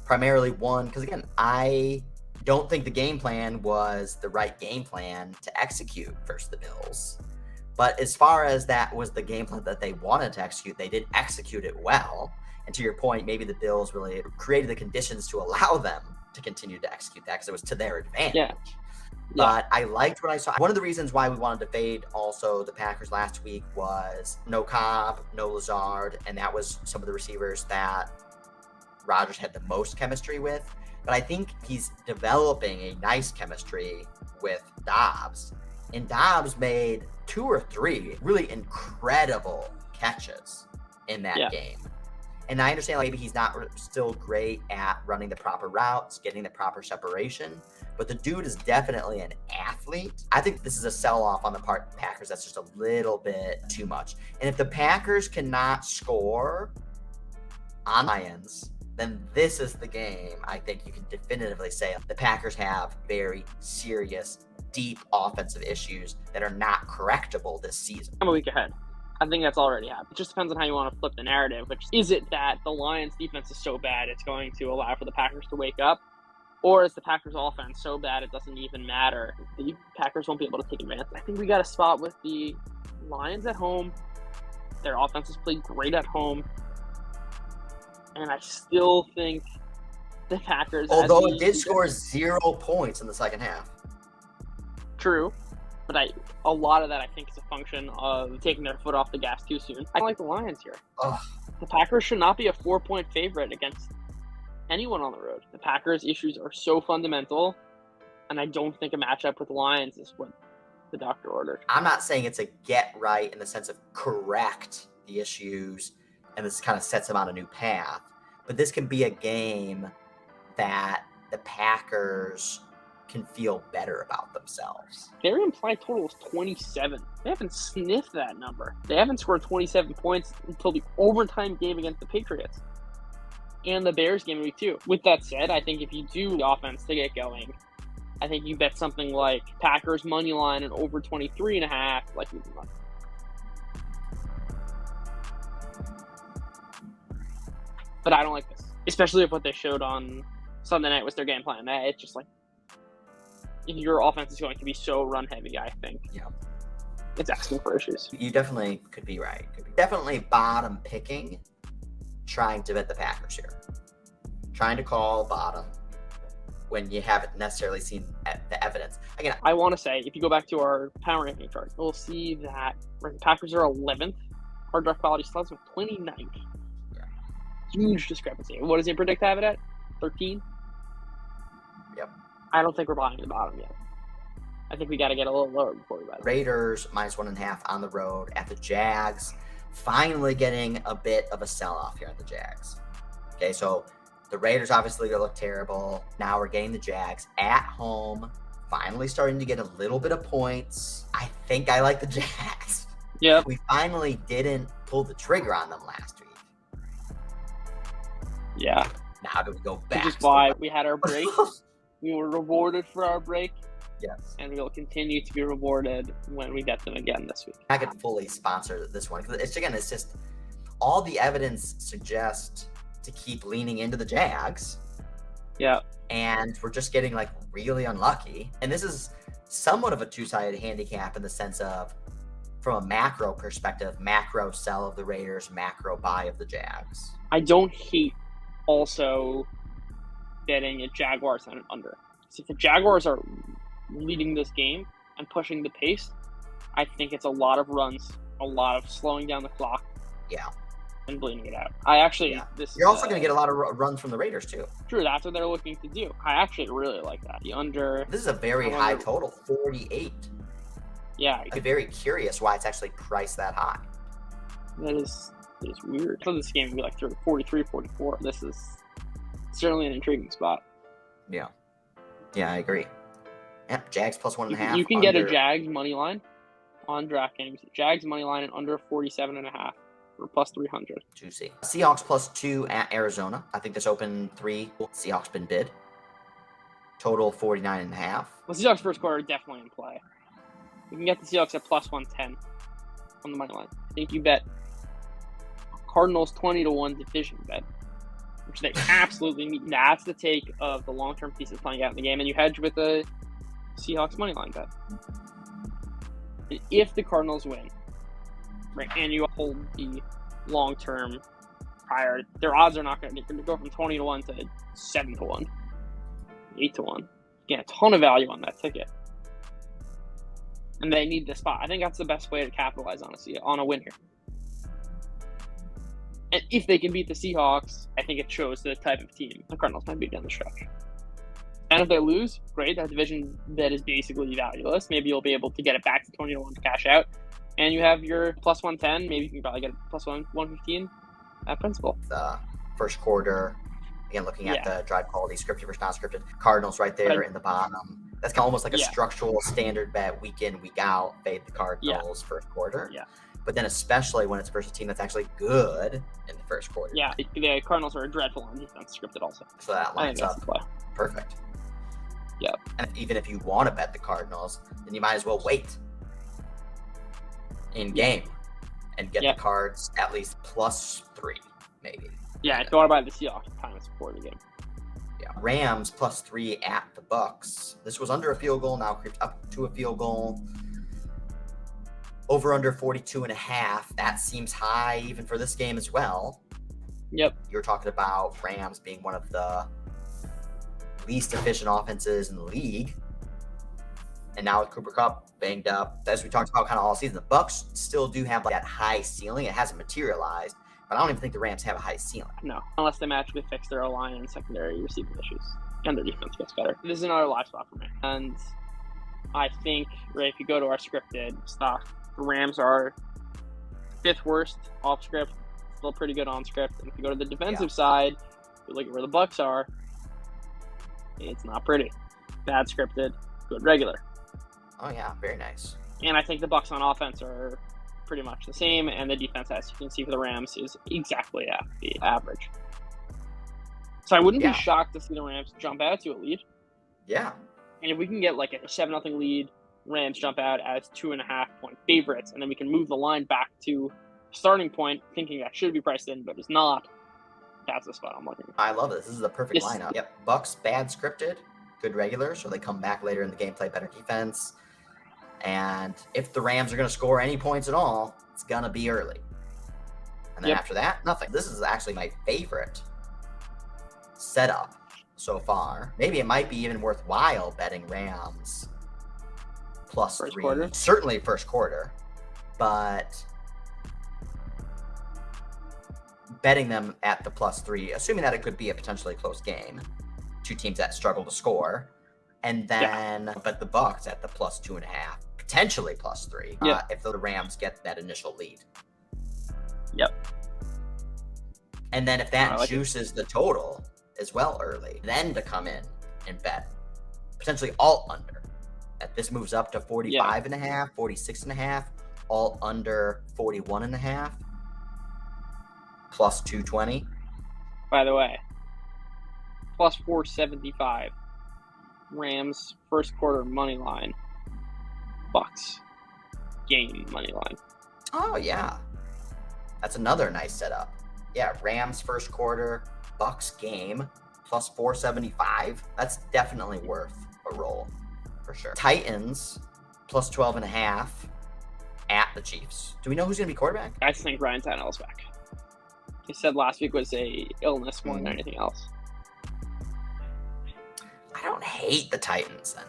Primarily one, because again, I don't think the game plan was the right game plan to execute versus the Bills. But as far as that was the game plan that they wanted to execute, they did execute it well. And to your point, maybe the Bills really created the conditions to allow them to continue to execute that because it was to their advantage. Yeah. But I liked what I saw. One of the reasons why we wanted to fade also the Packers last week was no Cobb, no Lazard, and that was some of the receivers that Rodgers had the most chemistry with. But I think he's developing a nice chemistry with Dobbs. And Dobbs made 2 or 3 really incredible catches in that game. And I understand maybe he's not still great at running the proper routes, getting the proper separation, but the dude is definitely an athlete. I think this is a sell-off on the part of the Packers that's just a little bit too much. And if the Packers cannot score on Lions, then this is the game I think you can definitively say the Packers have very serious, deep offensive issues that are not correctable this season. I'm a week ahead. I think that's already happened. It just depends on how you want to flip the narrative, which is it that the Lions defense is so bad it's going to allow for the Packers to wake up? Or is the Packers offense so bad it doesn't even matter? The Packers won't be able to take advantage. I think we got a spot with the Lions at home. Their offense has played great at home. And I still think the Packers... Although it did score 0 points in the second half. True. But a lot of that, I think, is a function of taking their foot off the gas too soon. I like the Lions here. Ugh. The Packers should not be a 4-point favorite against anyone on the road. The Packers' issues are so fundamental, and I don't think a matchup with the Lions is what the doctor ordered. I'm not saying it's a get right in the sense of correct the issues, and this kind of sets them on a new path. But this can be a game that the Packers can feel better about themselves. Their implied total is 27. They haven't sniffed that number. They haven't scored 27 points until the overtime game against the Patriots and the Bears game in week 2. With that said, I think if you do the offense to get going, I think you bet something like Packers money line and over 23.5, like you can run. But I don't like this, especially if what they showed on Sunday night was their game plan. It's just like, your offense is going to be so run-heavy, I think. Yeah. It's asking for issues. You definitely could be right. Definitely bottom picking, trying to bet the Packers here. Trying to call bottom when you haven't necessarily seen the evidence. Again, I want to say, if you go back to our power ranking chart, we'll see that the Packers are 11th. Our draft quality slots are 29th. Yeah. Huge discrepancy. What does he predict to have it at? 13? Yep. I don't think we're buying the bottom yet. I think we got to get a little lower before we buy it. Raiders -1.5 on the road at the Jags. finally getting a bit of a sell-off here on the Jags. Okay, so the Raiders obviously look terrible. Now we're getting the Jags at home, finally starting to get a little bit of points. I think I like the Jags. Yeah. We finally didn't pull the trigger on them last week. Yeah. Now do we go back? Which is why we had our break. We were rewarded for our break. Yes. And we will continue to be rewarded when we get them again this week. I could fully sponsor this one because it's just all the evidence suggests to keep leaning into the Jags. Yeah. And we're just getting like really unlucky. And this is somewhat of a two-sided handicap in the sense of, from a macro perspective, macro sell of the Raiders, macro buy of the Jags. I don't hate also betting a Jaguars on an under. So if the Jaguars are leading this game and pushing the pace, I think it's a lot of runs, a lot of slowing down the clock. Yeah. And bleeding it out. I actually, You're also going to get a lot of runs from the Raiders too. True, that's what they're looking to do. I actually really like that. The under. This is a very high total, 48. Yeah. I'm very curious why it's actually priced that high. That is weird. I thought this game would be like 43, 44. This is certainly an intriguing spot. Yeah. Yeah, I agree. Yep, Jags plus 1.5. You can get a Jags money line on DraftKings. Jags money line and under 47.5 for plus 300. Juicy. Seahawks plus 2 at Arizona. I think this opened 3. Seahawks been bid. Total 49.5. Well, Seahawks first quarter definitely in play. You can get the Seahawks at plus 110 on the money line. I think you bet Cardinals 20-1 division bet, which they absolutely need. That's the take of the long-term thesis playing out in the game, and you hedge with the Seahawks money line bet. If the Cardinals win, right, and you hold the long-term prior, their odds are not going to go from 20-1 to 7-1, 8-1. You get a ton of value on that ticket, and they need this spot. I think that's the best way to capitalize on a win here. And if they can beat the Seahawks, I think it shows the type of team the Cardinals might be down the stretch. And if they lose, great. That division bet is basically valueless. Maybe you'll be able to get it back to 20-1 to cash out. And you have your plus 110. Maybe you can probably get plus 115 at principal. The first quarter, again, looking at the drive quality, scripted versus non-scripted. Cardinals right there in the bottom. That's kind of almost like a structural standard bet, week in, week out, fade the Cardinals first quarter. Yeah. But then especially when it's versus a team that's actually good in the first quarter. Yeah, the Cardinals are dreadful on defense, scripted also. So that lines up perfect. Yeah. And even if you want to bet the Cardinals, then you might as well wait in game and get the Cards at least plus 3, maybe. Yeah, if you want to buy the Seahawks times before the game. Yeah. Rams plus 3 at the Bucs. This was under a field goal, now creeped up to a field goal. Over under 42.5. That seems high even for this game as well. Yep. You're talking about Rams being one of the least efficient offenses in the league. And now with Cooper Kupp banged up, as we talked about kind of all season, the Bucs still do have that high ceiling. It hasn't materialized, but I don't even think the Rams have a high ceiling. No, unless they magically fix their O-line and secondary receiving issues, and their defense gets better. This is another live spot for me. And I think, right, if you go to our scripted stock, the Rams are 5th worst off script, still pretty good on script. And if you go to the defensive side, you look at where the Bucs are, it's not pretty. Bad scripted, good regular. Oh yeah, very nice. And I think the Bucs on offense are pretty much the same, and the defense, as you can see for the Rams, is exactly at the average. So I wouldn't be shocked to see the Rams jump out to a lead. Yeah. And if we can get like a 7-0 lead, Rams jump out as 2.5-point favorites, and then we can move the line back to starting point, thinking that should be priced in, but it's not. That's the spot I'm looking at. I love this. This is the perfect lineup. Yep. Bucs, bad scripted, good regular, so they come back later in the game, play better defense. And if the Rams are going to score any points at all, it's going to be early. And then after that, nothing. This is actually my favorite setup so far. Maybe it might be even worthwhile betting Rams plus first 3. Quarter. Certainly first quarter. But betting them at the plus 3, assuming that it could be a potentially close game. 2 teams that struggle to score. And then bet the Bucs at the plus 2.5, potentially plus 3, if the Rams get that initial lead. Yep. And then if that like juices the total as well early, then to come in and bet potentially all under. If this moves up to 45.5, 46.5, all under 41.5, plus 220. By the way, plus 475. Rams first quarter money line. Bucs game money line. Oh yeah, that's another nice setup. Yeah, Rams first quarter, Bucs game plus 475. That's definitely worth a roll for sure. Titans plus 12.5 at the Chiefs. Do we know who's gonna be quarterback? I think Ryan Tannehill's back. He said last week was a illness more than anything else. I don't hate the Titans then.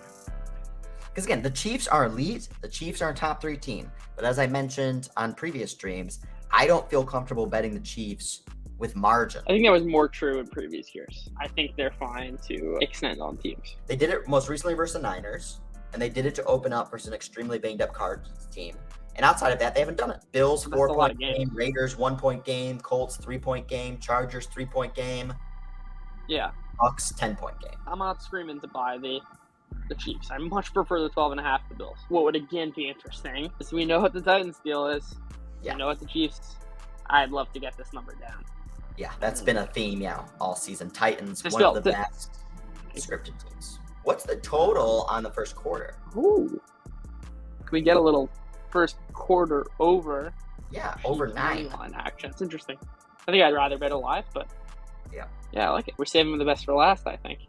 Because again, the Chiefs are elite. The Chiefs are a top 3 team. But as I mentioned on previous streams, I don't feel comfortable betting the Chiefs with margin. I think that was more true in previous years. I think they're fine to extend on teams. They did it most recently versus the Niners, and they did it to open up versus an extremely banged up Cardinals team. And outside of that, they haven't done it. Bills, 4-point game. Raiders, 1-point game. Colts, 3-point game. Chargers, 3-point game. Yeah. Bucs, 10-point game. I'm not screaming to buy the Chiefs. I much prefer the 12.5 to the Bills. What would again be interesting is we know what the Titans deal is. Yeah. We know what the Chiefs. I'd love to get this number down. Yeah, that's been a theme, all season. Titans, one of the best scripted teams. What's the total on the first quarter? Ooh. Can we get a little first quarter over? Yeah, over 9. On action. It's interesting. I think I'd rather bet alive, but yeah, I like it. We're saving the best for last, I think.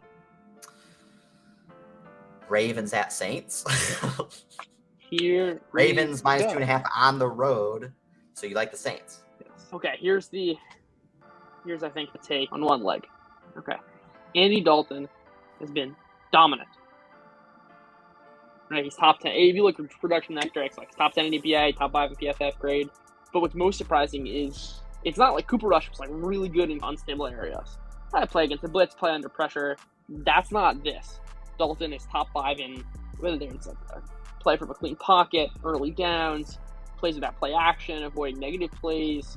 Ravens at Saints. Here, Ravens minus 2.5 on the road. So you like the Saints? Yes. Okay, here's I think the take on one leg. Okay, Andy Dalton has been dominant. Right, he's top 10. If you look at production after X, like top 10 in EPA, top 5 in PFF grade. But what's most surprising is it's not like Cooper Rush was like really good in unstable areas. I play against the blitz, play under pressure. That's not this. Dalton is top 5 in whether it's like a play from a clean pocket, early downs, plays without play action, avoiding negative plays.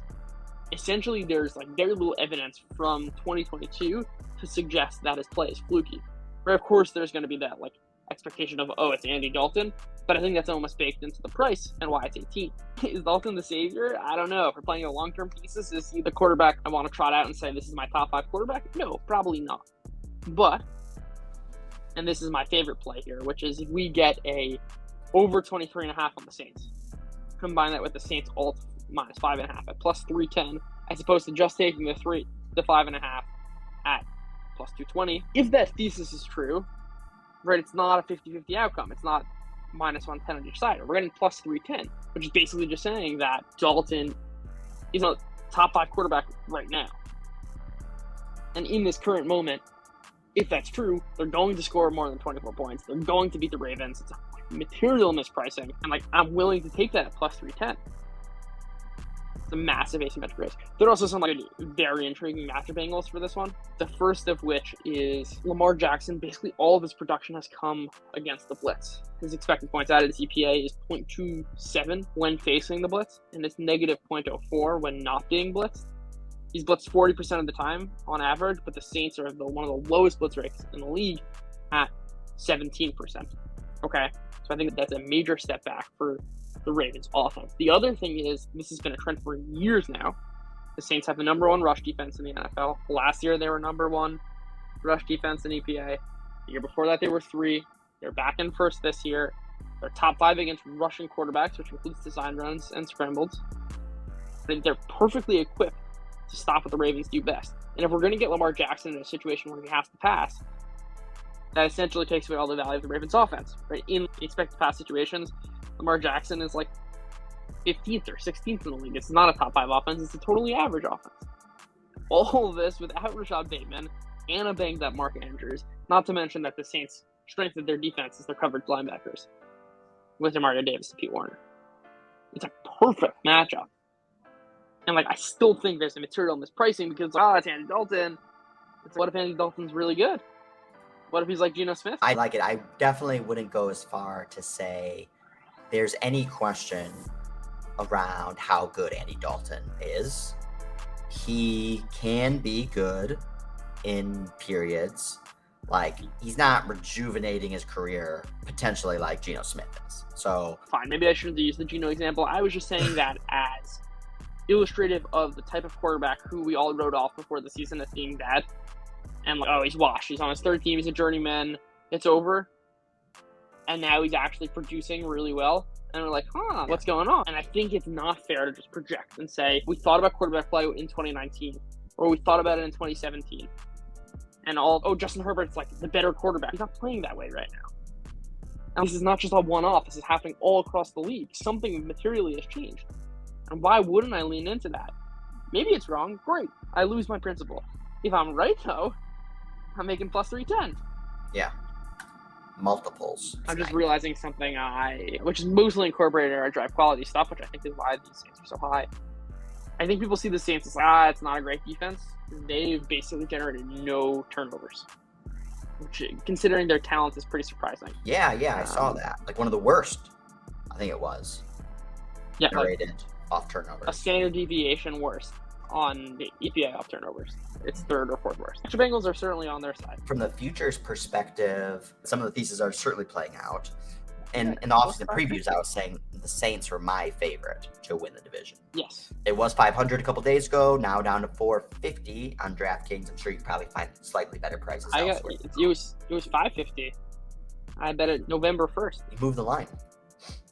Essentially, there's like very little evidence from 2022 to suggest that his play is fluky. Where of course there's going to be that like expectation of it's Andy Dalton, but I think that's almost baked into the price and why it's 18. Is Dalton the savior? I don't know. If we're playing a long-term thesis, is he the quarterback I want to trot out and say this is my top 5 quarterback? No, probably not. But, and this is my favorite play here, which is if we get a over 23.5 on the Saints, combine that with the Saints alt minus 5.5 at plus 310, as opposed to just taking the 5.5 at plus 220. If that thesis is true, right, it's not a 50-50 outcome. It's not minus 110 on each side. We're getting plus 310, which is basically just saying that Dalton is a top 5 quarterback right now. And in this current moment, if that's true, they're going to score more than 24 points. They're going to beat the Ravens. It's a material mispricing. And I'm willing to take that at plus 310. It's a massive asymmetric risk. There are also some very intriguing matchup angles for this one. The first of which is Lamar Jackson. Basically, all of his production has come against the blitz. His expected points added, his EPA is 0.27 when facing the blitz, and it's negative 0.04 when not being blitzed. He's blitzed 40% of the time on average, but the Saints are one of the lowest blitz rates in the league at 17%. Okay, so I think that's a major step back for the Ravens offense. The other thing is, this has been a trend for years now. The Saints have the number 1 rush defense in the NFL. Last year, they were number 1 rush defense in EPA. The year before that, they were 3. They're back in first this year. They're top 5 against rushing quarterbacks, which includes design runs and scrambles. I think they're perfectly equipped to stop what the Ravens do best. And if we're going to get Lamar Jackson in a situation where he has to pass, that essentially takes away all the value of the Ravens offense. Right? In expected pass situations, Lamar Jackson is like 15th or 16th in the league. It's not a top 5 offense. It's a totally average offense. All of this without Rashad Bateman and a banged up Mark Andrews, not to mention that the Saints strengthened their defense as their coverage linebackers with Demario Davis and Pete Warner. It's a perfect matchup. And I still think there's a material mispricing because it's Andy Dalton. What if Andy Dalton's really good? What if he's like Geno Smith? I like it. I definitely wouldn't go as far to say there's any question around how good Andy Dalton is. He can be good in periods. Like, he's not rejuvenating his career potentially like Geno Smith is. So fine, maybe I shouldn't use the Geno example. I was just saying that as illustrative of the type of quarterback who we all wrote off before the season as being bad. And like, oh, he's washed. He's on his third team. He's a journeyman. It's over. And now he's actually producing really well. And we're like, what's going on? And I think it's not fair to just project and say, we thought about quarterback play in 2019, or we thought about it in 2017. And Justin Herbert's like the better quarterback. He's not playing that way right now. And this is not just a one-off. This is happening all across the league. Something materially has changed. And why wouldn't I lean into that? Maybe it's wrong. Great. I lose my principal. If I'm right, though, I'm making plus 310. Yeah. Multiples. I'm just realizing something which is mostly incorporated in our drive quality stuff, which I think is why these Saints are so high. I think people see the Saints as like, it's not a great defense. They've basically generated no turnovers, which, considering their talent, is pretty surprising. Yeah, I saw that. Like, one of the worst, I think it was. Yeah, generated off turnovers. A standard deviation worse on the EPA off turnovers. It's third or fourth worst. The Bengals are certainly on their side. From the futures perspective, some of the theses are certainly playing out. And in the offseason previews, I was saying the Saints were my favorite to win the division. Yes. It was 500 a couple days ago, now down to 450 on DraftKings. I'm sure you can probably find slightly better prices elsewhere. It was 550. I bet it November 1st. You moved the line.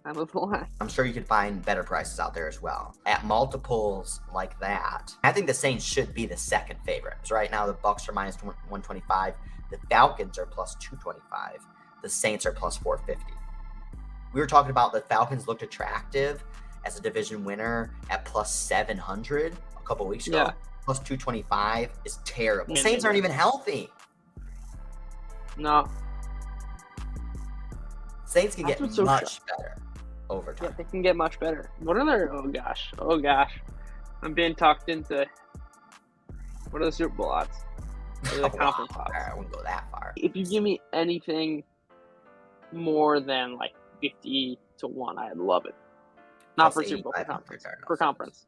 I moved the line. I'm sure you can find better prices out there as well. At multiples like that, I think the Saints should be the second favorite. So right now, the Bucs are minus 125. The Falcons are plus 225. The Saints are plus 450. We were talking about the Falcons looked attractive as a division winner at plus 700 a couple weeks ago. Yeah. Plus 225 is terrible. The Saints aren't even healthy. No. Saints can get much better over time. Yeah, they can get much better. What are their... Oh, gosh. I'm being talked into... What are the Super Bowl odds? What are the conference odds? I wouldn't go that far. If you give me anything more than, like, 50 to 1, I'd love it. Not for Super Bowl, for conference.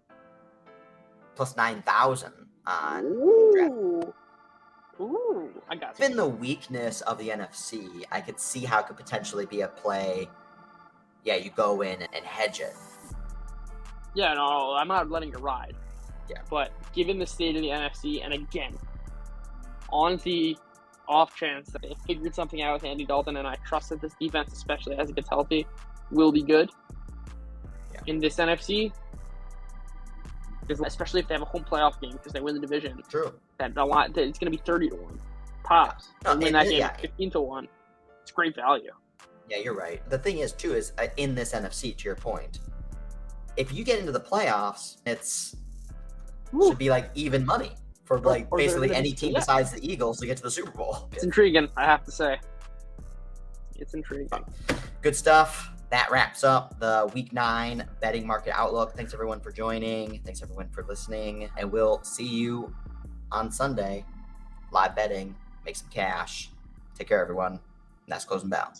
Plus 9,000 on Ooh, I got it. Given the weakness of the NFC, I could see how it could potentially be a play. Yeah, you go in and hedge it. Yeah, no, I'm not letting it ride. Yeah. But given the state of the NFC, and again, on the off chance that they figured something out with Andy Dalton, and I trust that this defense, especially as it gets healthy, will be good. Yeah. In this NFC, especially if they have a home playoff game because they win the division. True. That it's going to be 30 to 1. Tops. And win that game 15 to 1. It's great value. Yeah, you're right. The thing is, too, is in this NFC, to your point, if you get into the playoffs, should be like even money for like basically any team besides the Eagles to get to the Super Bowl. It's intriguing, I have to say. It's intriguing. Good stuff. That wraps up the Week 9 betting market outlook. Thanks, everyone, for joining. Thanks, everyone, for listening. And we'll see you on Sunday. Live betting. Make some cash. Take care, everyone. And that's Closing Bell.